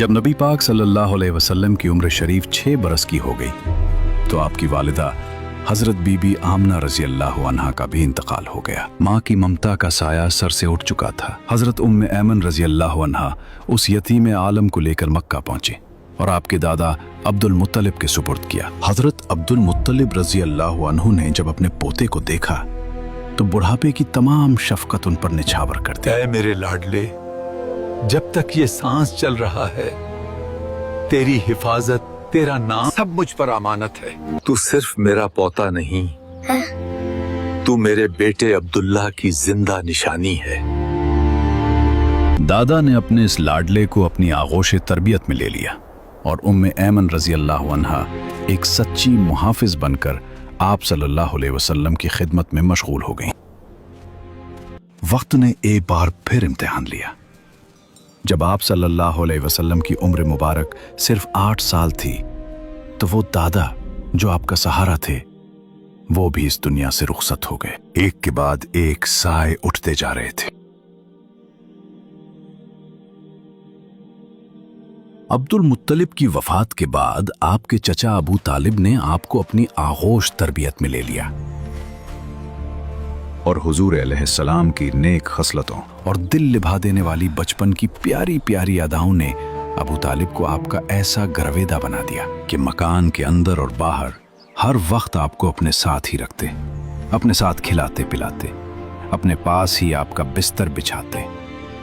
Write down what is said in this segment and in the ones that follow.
जब नबी पाक सल्लल्लाहु अलैहि वसल्लम की उम्र शरीफ 6 बरस की हो गई तो आपकी वालिदा हज़रत बीबी आमना रज़ी अल्लाह अन्हा का भी इंतकाल हो गया। माँ की ममता का साया सर से उठ चुका था। हज़रत उम्मे ऐमन रज़ी अल्लाह अन्हा उस यतीम आलम को लेकर मक्का पहुंचे और आपके दादा अब्दुल मुत्तलिब के सुपुर्द किया। हज़रत अब्दुल मुत्तलिब रज़ी अल्लाह अन्हु ने जब अपने पोते को देखा तो बुढ़ापे की तमाम शफकत उन पर निछावर कर दी। ऐ मेरे लाडले, जब तक ये सांस चल रहा है तेरी हिफाजत, तेरा नाम सब मुझ पर अमानत है। तू सिर्फ मेरा पोता नहीं, तू मेरे बेटे अब्दुल्ला की जिंदा निशानी है। दादा ने अपने इस लाडले को अपनी आगोश तरबियत में ले लिया और उम्मे ऐमन रज़ी अल्लाह अन्हा एक सच्ची मुहाफिज बनकर आप सल्लल्लाहु अलैहि वसल्लम की खिदमत में मशगूल हो गईं। वक्त ने एक बार फिर इम्तिहान लिया। जब आप सल्लल्लाहु अलैहि वसल्लम की उम्र मुबारक सिर्फ 8 साल थी तो वो दादा जो आपका सहारा थे वो भी इस दुनिया से रुखसत हो गए। एक के बाद एक साए उठते जा रहे थे। अब्दुल मुत्तलिब की वफात के बाद आपके चचा अबू तालिब ने आपको अपनी आगोश तरबियत में ले लिया और हुजूर अलैहिस्सलाम की नेक खसलतों और दिल लिभा देने वाली बचपन की प्यारी प्यारी अदाओं ने अबू तालिब को आपका ऐसा गरवेदा बना दिया कि मकान के अंदर और बाहर हर वक्त आपको अपने साथ ही रखते, अपने साथ खिलाते पिलाते, अपने पास ही आपका बिस्तर बिछाते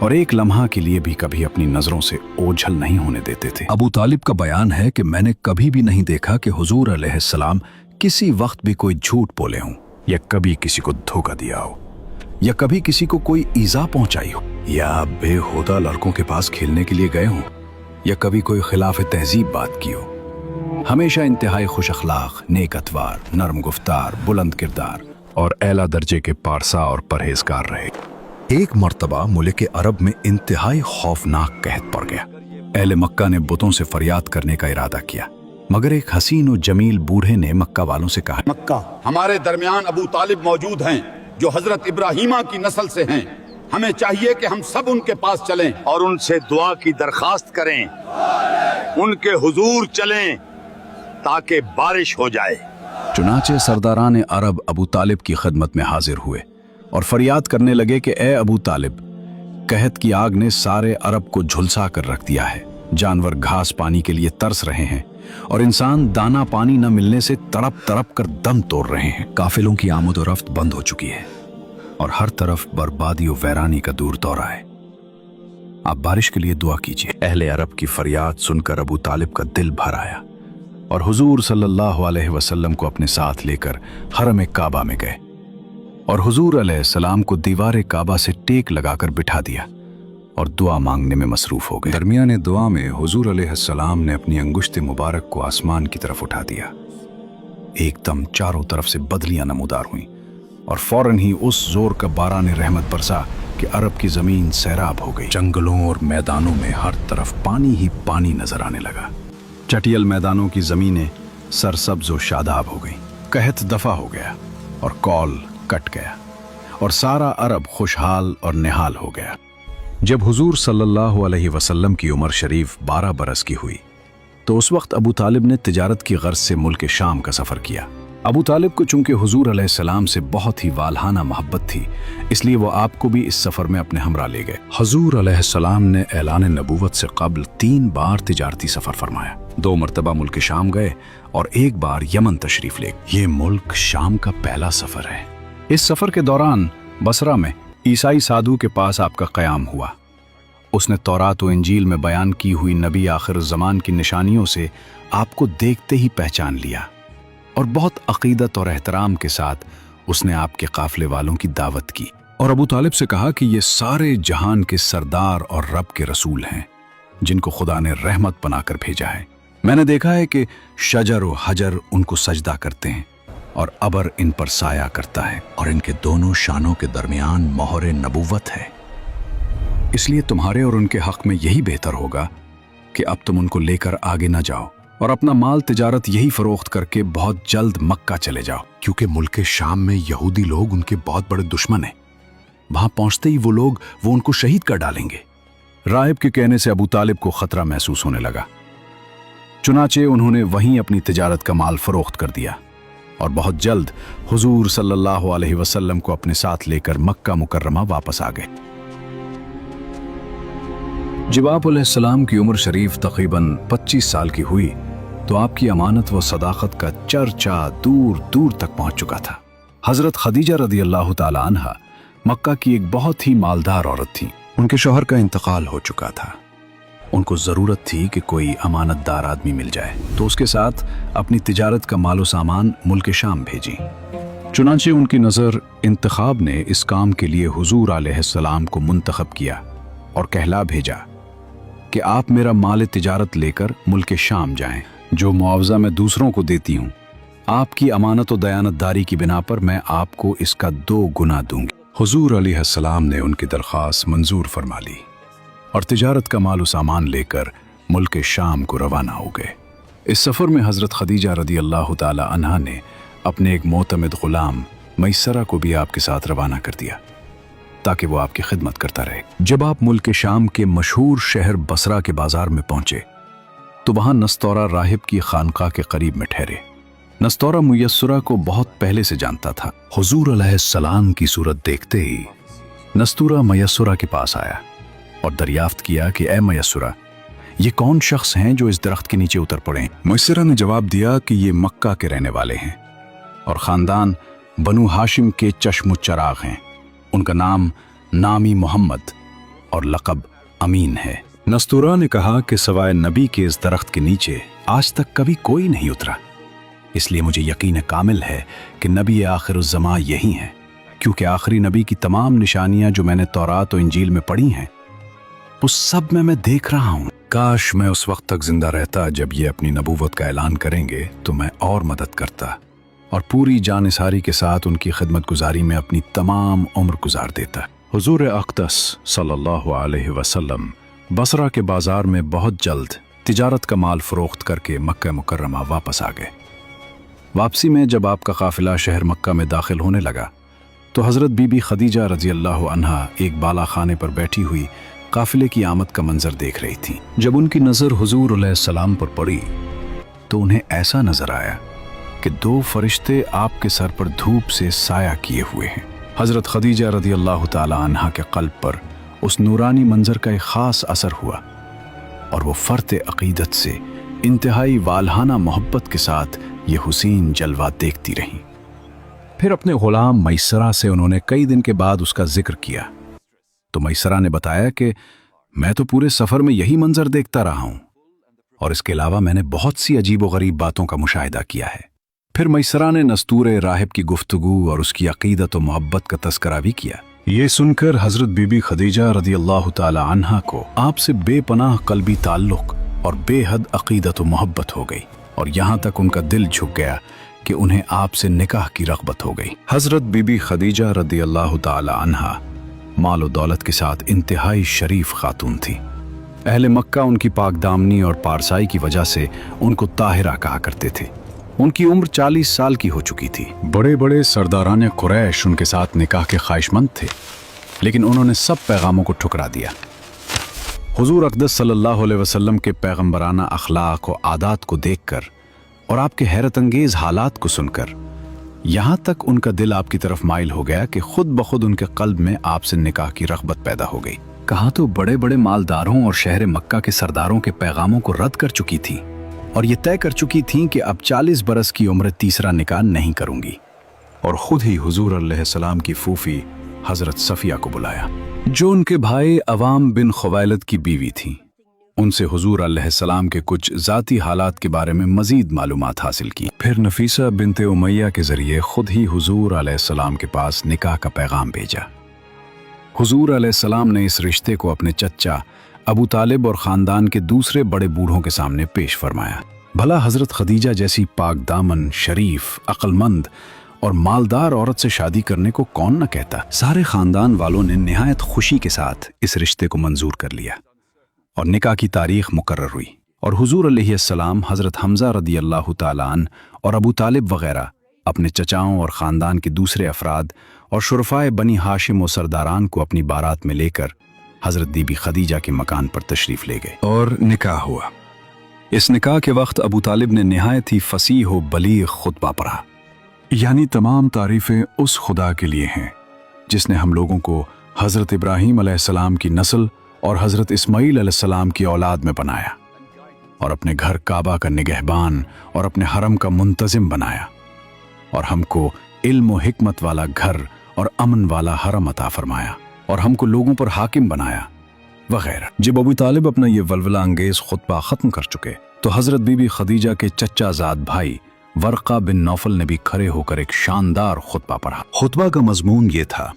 और एक लम्हा के लिए भी कभी अपनी नजरों से ओझल नहीं होने देते थे। अबू तालिब का बयान है कि मैंने कभी भी नहीं देखा कि हुजूर अलैहिस्सलाम किसी वक्त भी कोई झूठ बोले हों या कभी किसी को धोखा दिया हो या कभी किसी को कोई ईजा पहुंचाई हो या बेहुदा लड़कों के पास खेलने के लिए गए हों या कभी कोई खिलाफ तहजीब बात की हो। हमेशा इंतहाई खुश अखलाक, नेक अतवार, नरम गुफ्तार, बुलंद किरदार और एला दर्जे के पारसा और परहेजगार रहे। एक मर्तबा मुल्क अरब में इंतहाई खौफनाक कहत पड़ गया। अहले मक्का ने बुतों से फरियाद करने का इरादा किया, मगर एक हसीन और जमील बूढ़े ने मक्का वालों से कहा, मक्का हमारे दरमियान अबू तालिब मौजूद हैं जो हजरत इब्राहीमा की नस्ल से हैं। हमें चाहिए कि हम सब उनके पास चलें और उनसे दुआ की दरखास्त करें, उनके हुजूर चलें ताकि बारिश हो जाए। चुनाचे सरदारान अरब अबू तालिब की खिदमत में हाजिर हुए और फरियाद करने लगे कि ए अबू तालिब, कहत की आग ने सारे अरब को झुलसा कर रख दिया है। जानवर घास पानी के लिए तरस रहे हैं और इंसान दाना पानी न मिलने से तड़प तड़प कर दम तोड़ रहे हैं। काफिलों की आमद और रफ्त बंद हो चुकी है और हर तरफ बर्बादी और वैरानी का दूर दौरा है। आप बारिश के लिए दुआ कीजिए। अहले अरब की फरियाद सुनकर अबू तालिब का दिल भर आया और हुजूर सल्लल्लाहु अलैहि वसल्लम को अपने साथ लेकर हरम काबा में गए और हुजूर अलैहिस्सलाम को दीवार काबा से टेक लगाकर बिठा दिया और दुआ मांगने में मसरूफ हो गए। दरमियाने दुआ में हुजूर अलैहिस्सलाम ने अपनी अंगुश्त मुबारक को आसमान की तरफ उठा दिया। एकदम चारों तरफ से बदलियां नमूदार हुईं और फौरन ही उस जोर का बारान रहमत बरसा कि अरब की जमीन सैराब हो गई। जंगलों और मैदानों में हर तरफ पानी ही पानी नजर आने लगा। चटियल मैदानों की जमीनें सरसब्ज और शादाब हो गईं। कहत दफा हो गया और कौल कट गया और सारा अरब खुशहाल और निहाल हो गया। जब हुजूर सल्लल्लाहु अलैहि वसल्लम की उम्र शरीफ 12 बरस की हुई तो उस वक्त अबू तालिब ने तिजारत की गर्ज से मुल्क शाम का सफ़र किया। अबू तालिब को चूंकि हुजूर अलैहिस्सलाम से बहुत ही वालहाना मोहब्बत थी, इसलिए वो आपको भी इस सफ़र में अपने हमरा ले गए। हुजूर अलैहिस्सलाम ने ऐलान नबूवत से कबल 3 बार तिजारती सफ़र फरमाया। 2 मरतबा मुल्क शाम गए और 1 बार यमन तशरीफ ले। ये मुल्क शाम का पहला सफ़र है। इस सफ़र के दौरान बसरा में ईसाई साधु के पास आपका क़याम हुआ। उसने तौरात और इंजील में बयान की हुई नबी आखिर ज़मान की निशानियों से आपको देखते ही पहचान लिया और बहुत अक़ीदत और एहतराम के साथ उसने आपके काफ़िले वालों की दावत की और अबू तालिब से कहा कि ये सारे जहान के सरदार और रब के रसूल हैं जिनको खुदा ने रहमत बनाकर भेजा है। मैंने देखा है कि शजर और हजर उनको सजदा करते हैं और अबर इन पर साया करता है और इनके दोनों शानों के दरमियान मोहर नबूवत है। इसलिए तुम्हारे और उनके हक में यही बेहतर होगा कि अब तुम उनको लेकर आगे ना जाओ और अपना माल तिजारत यही फरोख्त करके बहुत जल्द मक्का चले जाओ, क्योंकि मुल्क शाम में यहूदी लोग उनके बहुत बड़े दुश्मन हैं। वहां पहुंचते ही वो उनको शहीद कर डालेंगे। राहिब के कहने से अबू तालिब को खतरा महसूस होने लगा। चुनाचे उन्होंने वहीं अपनी तिजारत का माल फरोख्त कर दिया और बहुत जल्द हुजूर सल्लल्लाहु अलैहि वसल्लम को अपने साथ लेकर मक्का मुकर्रमा वापस आ गए। जब आप अलैहिस्सलाम की उम्र शरीफ तकरीबन 25 साल की हुई तो आपकी अमानत व सदाकत का चर्चा दूर दूर तक पहुंच चुका था। हजरत खदीजा रदी अल्लाह ताला अन्हा मक्का की एक बहुत ही मालदार औरत थी। उनके शौहर का इंतकाल हो चुका था। उनको जरूरत थी कि कोई अमानतदार आदमी मिल जाए, तो उसके साथ अपनी तिजारत का मालो सामान मुल्क शाम भेजी। चुनांचे उनकी नज़र इंतखाब ने इस काम के लिए हुजूर अलैहिस्सलाम को मुंतखब किया और कहला भेजा कि आप मेरा माल तिजारत लेकर मुल्क शाम जाएं। जो मुआवजा मैं दूसरों को देती हूँ, आपकी अमानत और दयानतदारी की बिना पर मैं आपको इसका 2 गुना दूंगी। हुजूर अलैहिस्सलाम ने उनकी दरख्वास्त मंजूर फरमा ली और तिजारत का माल सामान लेकर मुल्क शाम को रवाना हो गए। इस सफ़र में हज़रत खदीजा रदी अल्लाह ताला अन्हा ने अपने एक मोतमिद ग़ुलाम मैसरा को भी आपके साथ रवाना कर दिया ताकि वो आपकी खिदमत करता रहे। जब आप मुल्क शाम के मशहूर शहर बसरा के बाजार में पहुंचे तो वहां नस्तौरा राहिब की खानका के करीब में ठहरे। नस्तौरा मुयस्सरा को बहुत पहले से जानता था। हुजूर अलैहिस्सलाम की सूरत देखते ही नस्तूरा मुयस्सरा के पास आया और दरियाफ्त किया कि ए मुयस्सरा, ये कौन शख्स हैं जो इस दरख्त के नीचे उतर पड़े? मुयस्सरा ने जवाब दिया कि ये मक्का के रहने वाले हैं और ख़ानदान बनु हाशिम के चश्म चराग हैं। उनका नाम नामी मोहम्मद और लक़ब अमीन है। नस्तूरा ने कहा कि सवाए नबी के इस दरख्त के नीचे आज तक कभी कोई नहीं उतरा, इसलिए मुझे यकीन कामिल है कि नबी आखिरुज़्ज़मा यही हैं, क्योंकि आखिरी नबी की तमाम निशानियां जो मैंने तौरात और इंजील में पढ़ी हैं उस सब में मैं देख रहा हूँ। काश मैं उस वक्त तक जिंदा रहता जब ये अपनी नबूवत का ऐलान करेंगे, तो मैं और मदद करता और पूरी जानिसारी के साथ उनकी खिदमत गुजारी में अपनी तमाम उम्र गुजार देता। हुजूर अक़दस सल्लल्लाहु अलैहि वसल्लम बसरा के बाजार में बहुत जल्द तिजारत का माल फरोख्त करके मक्का मुकर्रमा वापस आ गए। वापसी में जब आपका काफिला शहर मक्का में दाखिल होने लगा तो हज़रत बीबी खदीजा रज़ी अल्लाह अन्हा एक बाला खाने पर बैठी हुई काफिले की आमद का मंजर देख रही थी। जब उनकी नज़र हुजूर अलैहिस्सलाम पर पड़ी तो उन्हें ऐसा नजर आया कि 2 फरिश्ते आपके सर पर धूप से साया किए हुए हैं। हज़रत खदीजा रज़ी अल्लाह ताला अन्हा के क़ल्ब पर उस नूरानी मंजर का एक ख़ास असर हुआ और वो फ़र्ते अक़ीदत से इंतहाई वालहाना मोहब्बत के साथ ये हुसीन जलवा देखती रहीं। फिर अपने ग़ुलाम मैसरा से उन्होंने कई दिन के बाद उसका जिक्र किया तो मैसरा ने बताया कि मैं तो पूरे सफ़र में यही मंजर देखता रहा हूँ और इसके अलावा मैंने बहुत सी अजीब व गरीब बातों का मुशाहिदा किया है। फिर मैसरा ने नस्तूरे राहिब की गुफ्तगू और उसकी अक़ीदत व मोहब्बत का तज़किरा भी किया। ये सुनकर हज़रत बीबी खदीजा रज़ी अल्लाह ताला अन्हा को आपसे बेपनाह क़ल्बी ताल्लुक़ और बेहद अक़ीदत व मोहब्बत हो गई और यहाँ तक उनका दिल झुक गया कि उन्हें आपसे निकाह की रग़बत हो गई। हज़रत बीबी खदीजा रज़ी अल्लाह ताला अन्हा माल व दौलत के साथ इंतहाई शरीफ खातून थी। अहले मक्का उनकी पाकदामनी और पारसाई की वजह से उनको ताहिरा कहा करते थे। उनकी उम्र 40 साल की हो चुकी थी। बड़े बड़े सरदारान कुरैश उनके साथ निकाह के ख्वाहिशमंद थे, लेकिन उन्होंने सब पैगामों को ठुकरा दिया। हुजूर अक़दस सल्लल्लाहु अलैहि वसल्लम के पैगम्बराना अखलाक और आदात को देखकर और आपके हैरत अंगेज हालात को सुनकर यहाँ तक उनका दिल आपकी तरफ माइल हो गया कि खुद ब खुद उनके क़ल्ब में आपसे निकाह की रग़बत पैदा हो गई। कहा तो बड़े बड़े मालदारों और शहर मक्का के सरदारों के पैगामों को रद्द कर चुकी थी और ये तय कर चुकी थीं कि अब 40 बरस की उम्र तीसरा निकाह नहीं करूंगी, और खुद ही हुजूर अलैहिस्सलाम की फूफी हज़रत सफ़िया को बुलाया जो उनके भाई अवाम बिन खुवैलद की बीवी थी। उनसे हुजूर अलैहिस्सलाम के कुछ ज़ाती हालात के बारे में मज़ीद मालूमात हासिल की। फिर नफीसा बिनते उमैया के ज़रिए खुद ही हुजूर अलैहिस्सलाम के पास निकाह का पैगाम भेजा। हुजूर अलैहिस्सलाम ने इस रिश्ते को अपने चच्चा अबू तालिब और ख़ानदान के दूसरे बड़े बूढ़ों के सामने पेश फरमाया। भला हज़रत खदीजा जैसी पाक दामन, शरीफ, अक्लमंद और मालदार औरत से शादी करने को कौन न कहता। सारे ख़ानदान वालों ने निहायत खुशी के साथ इस रिश्ते को मंजूर कर लिया और निकाह की तारीख मुकर्रर हुई और हुजूर अलैहिस्सलाम हज़रत हमज़ा रदी अल्लाह ताला अन्हु और अबू तालिब वग़ैरह अपने चचाओं और ख़ानदान के दूसरे अफराद और शुरफ़ाए बनी हाशिम और सरदारान को अपनी बारात में लेकर हजरत बीबी खदीजा के मकान पर तशरीफ ले गए और निकाह हुआ। इस निकाह के वक्त अबू तालिब ने निहायत ही फसीह व बलीग खुतबा पढ़ा, यानी तमाम तारीफें उस खुदा के लिए हैं जिसने हम लोगों को हजरत इब्राहीम अलैहिस्सलाम की नस्ल और हजरत इस्माईल अलैहिस्सलाम की औलाद में बनाया और अपने घर काबा का निगहबान और अपने हरम का मुंतजिम बनाया और हमको इल्म व हिकमत वाला घर और अमन वाला हरम अता फरमाया और हमको लोगों पर हाकिम बनाया वगैरह। जब अबू तालिब अपना ये वलवला अंगेज खुतबा खत्म कर चुके तो हजरत बीबी खदीजा के चचाजाद भाई वर्का बिन नौफल ने भी खड़े होकर एक शानदार खुतबा पढ़ा। खुतबा का मजमून ये था,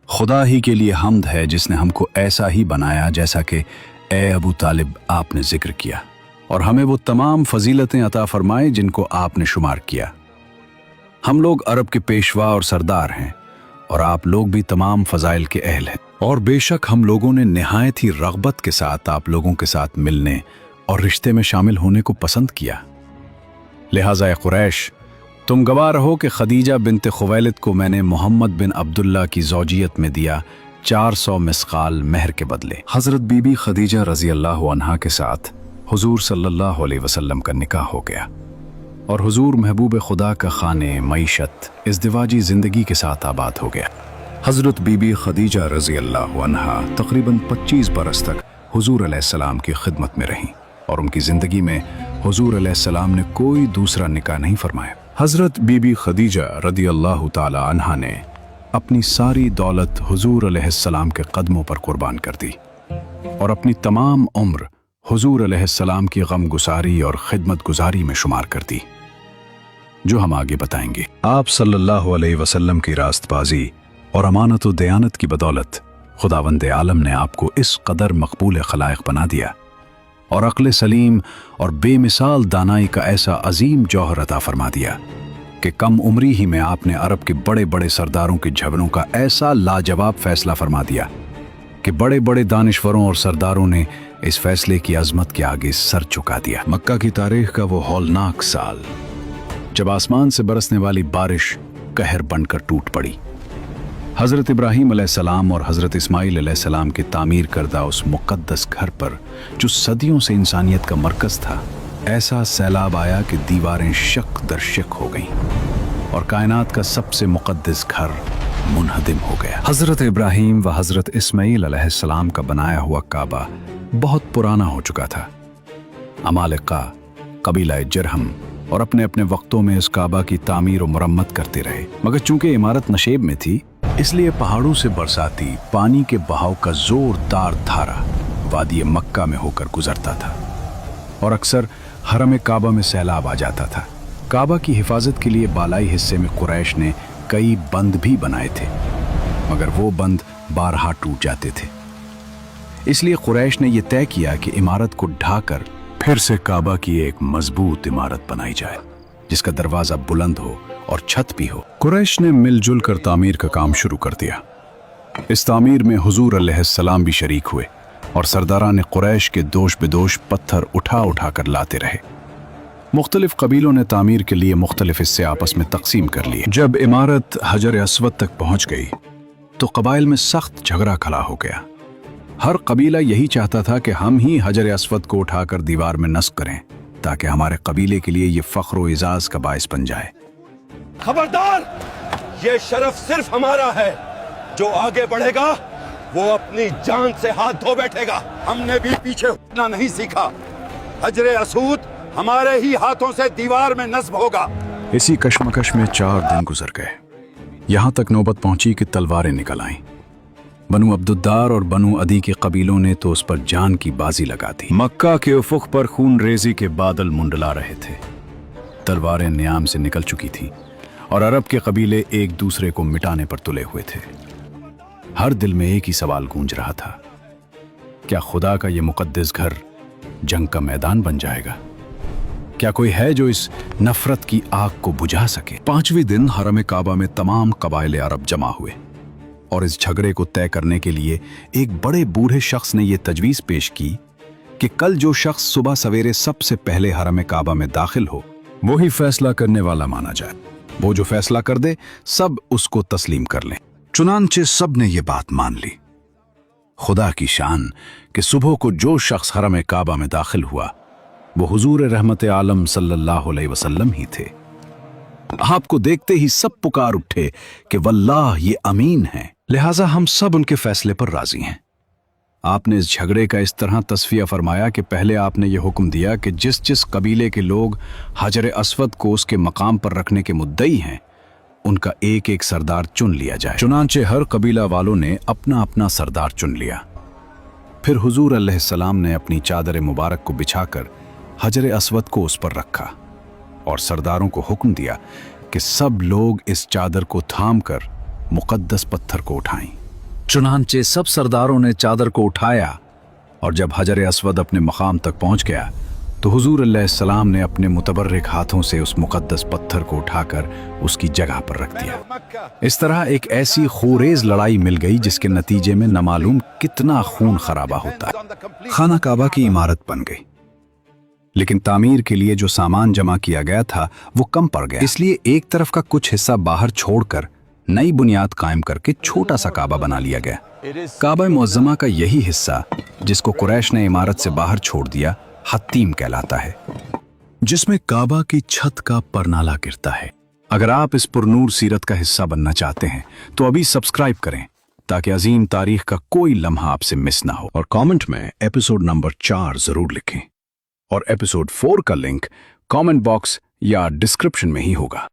खुदा ही के लिए हम्द है जिसने हमको ऐसा ही बनाया जैसा कि ए अबू तालिब आपने जिक्र किया और हमें वो तमाम फजीलतें अता फरमाए जिनको आपने शुमार किया। हम लोग अरब के पेशवा और सरदार हैं और आप लोग भी तमाम फजाइल के अहल हैं और बेशक हम लोगों ने निहायत ही रग़बत के साथ आप लोगों के साथ मिलने और रिश्ते में शामिल होने को पसंद किया। लिहाजा ए कुरैश, तुम गवाह रहो कि खदीजा बिन्त खुवैलिद को मैंने मोहम्मद बिन अब्दुल्ला की ज़ौजियत में दिया 400 मिस्काल महर के बदले। हज़रत बीबी खदीजा रज़ी अल्लाह अन्हा के साथ हुजूर सल्लल्लाहु अलैहि वसल्लम का निकाह हो गया और हुजूर महबूब खुदा का खाने मईशत इज़्दिवाजी ज़िंदगी के साथ आबाद हो गया। हज़रत बीबी खदीजा रज़ी अल्लाह अन्हा तकरीबन 25 बरस तक हुजूर अलैहिस्सलाम की खिदमत में रहीं और उनकी ज़िंदगी में हुजूर अलैहिस्सलाम ने कोई दूसरा निकाह नहीं फरमाया। हज़रत बीबी खदीजा रज़ी अल्लाह ताला अन्हा ने अपनी सारी दौलत हुजूर अलैहिस्सलाम के कदमों पर कुर्बान कर दी और अपनी तमाम उम्र हुजूर अलैहिस्सलाम की गमगुसारी और खिदमत गुजारी में शुमार कर दी, जो हम आगे बताएंगे। आप सल्लल्लाहु अलैहि वसल्लम की रास्तबाजी और अमानत व दयानत की बदौलत खुदावंद आलम ने आपको इस कदर मकबूल खलाइक बना दिया और अक्ल सलीम और बेमिसाल दानाई का ऐसा अजीम जौहर अता फरमा दिया कि कम उम्री ही में आपने अरब के बड़े बड़े सरदारों के झगड़ों का ऐसा लाजवाब फैसला फरमा दिया कि बड़े बड़े दानिश्वरों और सरदारों ने इस फैसले की अजमत के आगे सर झुका दिया। मक्का की तारीख का वो हौलनाक साल जब आसमान से बरसने वाली बारिश कहर बनकर टूट पड़ी। हज़रत इब्राहीम अलैहिस्सलाम और हज़रत इस्माईल अलैहिस्सलाम के तामीर करदा उस मुक़द्दस घर पर जो सदियों से इंसानियत का मरकज़ था, ऐसा सैलाब आया कि दीवारें शक दर शक हो गईं और कायनात का सबसे मुक़द्दस घर मुनहदिम हो गया। हज़रत इब्राहीम व हज़रत इस्माईल अलैहिस्सलाम का बनाया हुआ काबा बहुत पुराना हो चुका था। अमालिका, कबीला जरहम और अपने अपने वक्तों में इस काबा की तामीर और मुरम्मत करते रहे, मगर चूंकि इमारत नशेब में थी इसलिए पहाड़ों से बरसाती पानी के बहाव का जोरदार धारा वादी मक्का में होकर गुजरता था और अक्सर हरम काबा में सैलाब आ जाता था। काबा की हिफाजत के लिए बालाई हिस्से में कुरैश ने कई बंद भी बनाए थे, मगर वो बंद बारहा टूट जाते थे। इसलिए कुरैश ने यह तय किया कि इमारत को ढाकर फिर से काबा की एक मजबूत इमारत बनाई जाए जिसका दरवाजा बुलंद हो और छत भी हो। कुरैश ने मिलजुल कर तामीर का काम शुरू कर दिया। इस तामीर में हुजूर अलैहिस्सलाम भी शरीक हुए और सरदारान कुरैश के दोष बेदोश पत्थर उठा उठा कर लाते रहे। मुख्तलिफ कबीलों ने तामीर के लिए मुख्तलिफ हिस्से आपस में तकसीम कर लिए। जब इमारत हजर अस्वद तक पहुंच गई तो कबाइल में सख्त झगड़ा खड़ा हो गया। हर कबीला यही चाहता था कि हम ही हजर अस्वद को उठाकर दीवार में नस्ब करें ताकि हमारे कबीले के लिए ये फख्र व इजाज का बाइस बन जाए। खबरदार, ये शरफ सिर्फ हमारा है। जो आगे बढ़ेगा वो अपनी जान से हाथ धो बैठेगा। हमने भी पीछे हटना नहीं सीखा। हजरे असूद हमारे ही हाथों से दीवार में नस्ब होगा। इसी कश्मकश में 4 दिन गुजर गए। यहां तक नौबत पहुंची कि तलवारें निकल आईं। बनु अब्दुद्दार और बनु अदी के कबीलों ने तो उस पर जान की बाजी लगा दी। मक्का के उफुक पर खून रेजी के बादल मुंडला रहे थे। तलवारें नियाम से निकल चुकी थीं और अरब के कबीले एक दूसरे को मिटाने पर तुले हुए थे। हर दिल में एक ही सवाल गूंज रहा था, क्या खुदा का ये मुकद्दस घर जंग का मैदान बन जाएगा? क्या कोई है जो इस नफरत की आग को बुझा सके? 5वें दिन हरम काबा में तमाम कबाइले अरब जमा हुए और इस झगड़े को तय करने के लिए एक बड़े बूढ़े शख्स ने यह तजवीज पेश की कि कल जो शख्स सुबह सवेरे सबसे पहले हरम काबा में दाखिल हो वो ही फैसला करने वाला माना जाए। वो जो फैसला कर दे सब उसको तस्लीम कर लें। चुनांचे सब ने यह बात मान ली। खुदा की शान कि सुबह को जो शख्स हरम काबा में दाखिल हुआ वो हुजूर रहमत आलम सल्लल्लाहु अलैहि वसल्लम ही थे। आपको देखते ही सब पुकार उठे कि वल्लाह ये अमीन हैं, लिहाजा हम सब उनके फैसले पर राजी हैं। आपने इस झगड़े का इस तरह तस्फिया फरमाया कि पहले आपने ये हुक्म दिया कि जिस जिस कबीले के लोग हजर अस्वद को उसके मकाम पर रखने के मुद्दई हैं उनका एक एक सरदार चुन लिया जाए। चुनांचे हर कबीला वालों ने अपना अपना सरदार चुन लिया। फिर हुजूर अलैहिस्सलाम ने अपनी चादर मुबारक को बिछाकर हजर अस्वद को उस पर रखा और सरदारों को हुक्म दिया कि सब लोग इस चादर को थाम कर मुकद्दस पत्थर को उठाएं। चुनांचे सब सरदारों ने चादर को उठाया और जब हजर अस्वद अपने मकाम तक पहुंच गया तो हुजूर अलैहिस्सलाम ने अपने मुतबर्रिक हाथों से उस मुकद्दस पत्थर को उठाकर उसकी जगह पर रख दिया। इस तरह एक ऐसी खूरेज लड़ाई मिल गई जिसके नतीजे में न मालूम कितना खून खराबा होता है। खाना काबा की इमारत बन गई, लेकिन तामीर के लिए जो सामान जमा किया गया था वो कम पड़ गया, इसलिए एक तरफ का कुछ हिस्सा बाहर छोड़कर नई बुनियाद कायम करके छोटा सा काबा बना लिया गया। काबा मुअज्जमा का यही हिस्सा जिसको कुरैश ने इमारत से बाहर छोड़ दिया हत्तीम कहलाता है, जिसमें काबा की छत का परनाला गिरता है। अगर आप इस पुरनूर सीरत का हिस्सा बनना चाहते हैं तो अभी सब्सक्राइब करें ताकि अजीम तारीख का कोई लम्हा आपसे मिस ना हो, और कमेंट में एपिसोड नंबर 4 जरूर लिखें और एपिसोड 4 का लिंक कमेंट बॉक्स या डिस्क्रिप्शन में ही होगा।